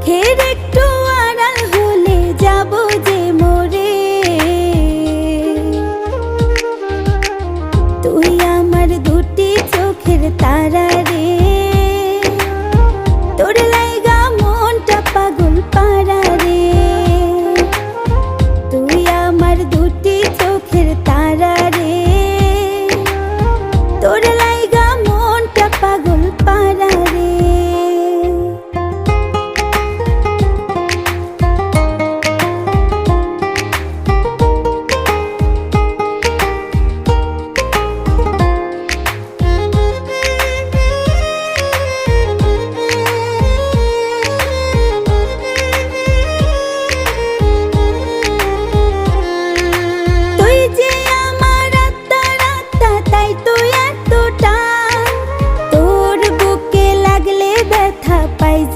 চোখের একটু আড়াল হলে যাব যে মরে। তুই আমার দুটি চোখের তারা রে।